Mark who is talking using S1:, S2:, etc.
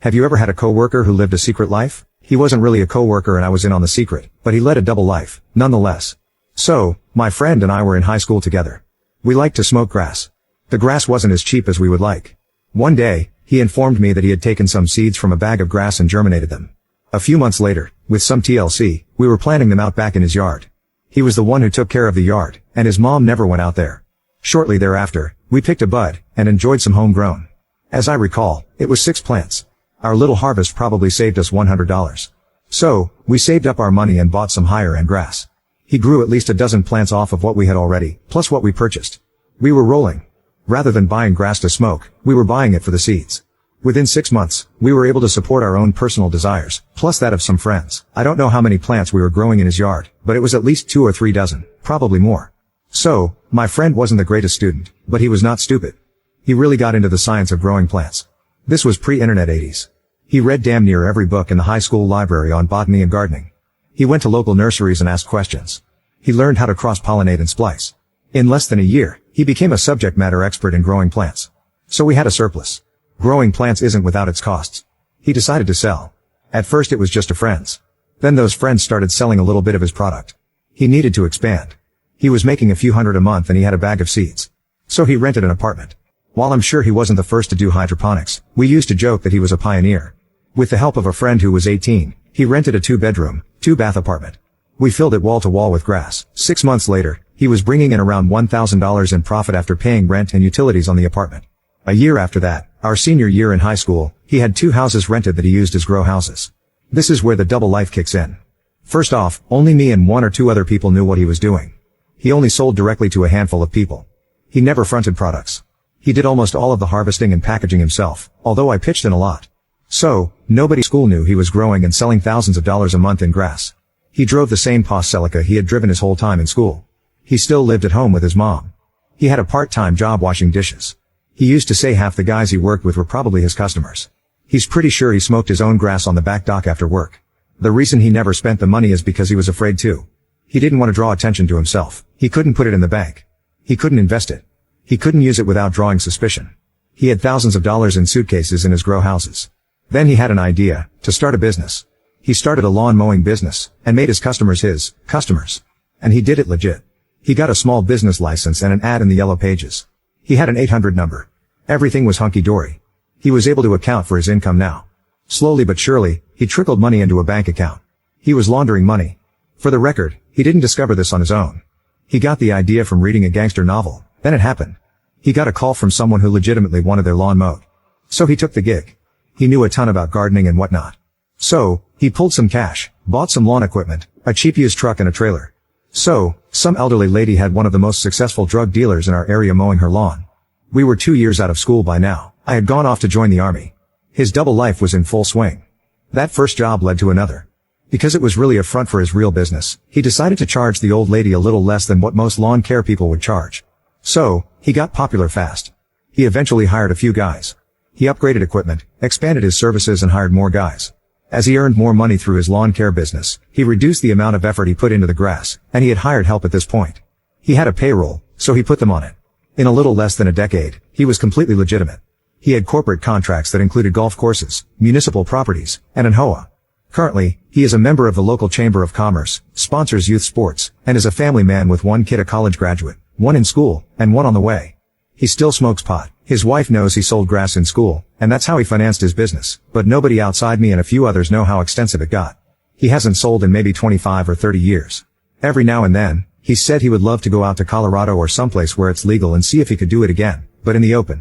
S1: Have you ever had a coworker who lived a secret life? He wasn't really a coworker and I was in on the secret, but he led a double life, nonetheless. So, my friend and I were in high school together. We liked to smoke grass. The grass wasn't as cheap as we would like. One day, he informed me that he had taken some seeds from a bag of grass and germinated them. A few months later, with some TLC, we were planting them out back in his yard. He was the one who took care of the yard, and his mom never went out there. Shortly thereafter, we picked a bud, and enjoyed some homegrown. As I recall, it was 6 plants. Our little harvest probably saved us $100. So, we saved up our money and bought some higher-end grass. He grew at least a dozen plants off of what we had already, plus what we purchased. We were rolling. Rather than buying grass to smoke, we were buying it for the seeds. Within 6 months, we were able to support our own personal desires, plus that of some friends. I don't know how many plants we were growing in his yard, but it was at least 2 or 3 dozen, probably more. So, my friend wasn't the greatest student, but he was not stupid. He really got into the science of growing plants. This was pre-internet 80s. He read damn near every book in the high school library on botany and gardening. He went to local nurseries and asked questions. He learned how to cross-pollinate and splice. In less than a year, he became a subject matter expert in growing plants. So we had a surplus. Growing plants isn't without its costs. He decided to sell. At first it was just to friends. Then those friends started selling a little bit of his product. He needed to expand. He was making a few hundred a month and he had a bag of seeds. So he rented an apartment. While I'm sure he wasn't the first to do hydroponics, we used to joke that he was a pioneer. With the help of a friend who was 18, he rented a 2-bedroom, 2-bath apartment. We filled it wall to wall with grass. 6 months later, he was bringing in around $1,000 in profit after paying rent and utilities on the apartment. A year after that, our senior year in high school, he had 2 houses rented that he used as grow houses. This is where the double life kicks in. First off, only me and 1 or 2 other people knew what he was doing. He only sold directly to a handful of people. He never fronted products. He did almost all of the harvesting and packaging himself, although I pitched in a lot. So, nobody at school knew he was growing and selling thousands of dollars a month in grass. He drove the same Porsche Celica he had driven his whole time in school. He still lived at home with his mom. He had a part-time job washing dishes. He used to say half the guys he worked with were probably his customers. He's pretty sure he smoked his own grass on the back dock after work. The reason he never spent the money is because he was afraid to. He didn't want to draw attention to himself. He couldn't put it in the bank. He couldn't invest it. He couldn't use it without drawing suspicion. He had thousands of dollars in suitcases in his grow houses. Then he had an idea, to start a business. He started a lawn mowing business, and made his customers his customers. And he did it legit. He got a small business license and an ad in the Yellow Pages. He had an 800 number. Everything was hunky-dory. He was able to account for his income now. Slowly but surely, he trickled money into a bank account. He was laundering money. For the record, he didn't discover this on his own. He got the idea from reading a gangster novel. Then it happened. He got a call from someone who legitimately wanted their lawn mowed. So he took the gig. He knew a ton about gardening and whatnot. So, he pulled some cash, bought some lawn equipment, a cheap used truck and a trailer. So, some elderly lady had one of the most successful drug dealers in our area mowing her lawn. We were 2 years out of school by now. I had gone off to join the army. His double life was in full swing. That first job led to another. Because it was really a front for his real business, he decided to charge the old lady a little less than what most lawn care people would charge. So, he got popular fast. He eventually hired a few guys. He upgraded equipment, expanded his services and hired more guys. As he earned more money through his lawn care business, he reduced the amount of effort he put into the grass, and he had hired help at this point. He had a payroll, so he put them on it. In a little less than a decade, he was completely legitimate. He had corporate contracts that included golf courses, municipal properties, and an HOA. Currently, he is a member of the local Chamber of Commerce, sponsors youth sports, and is a family man with 1 kid, a college graduate, 1 in school, and 1 on the way. He still smokes pot. His wife knows he sold grass in school, and that's how he financed his business, but nobody outside me and a few others know how extensive it got. He hasn't sold in maybe 25 or 30 years. Every now and then, he said he would love to go out to Colorado or someplace where it's legal and see if he could do it again, but in the open.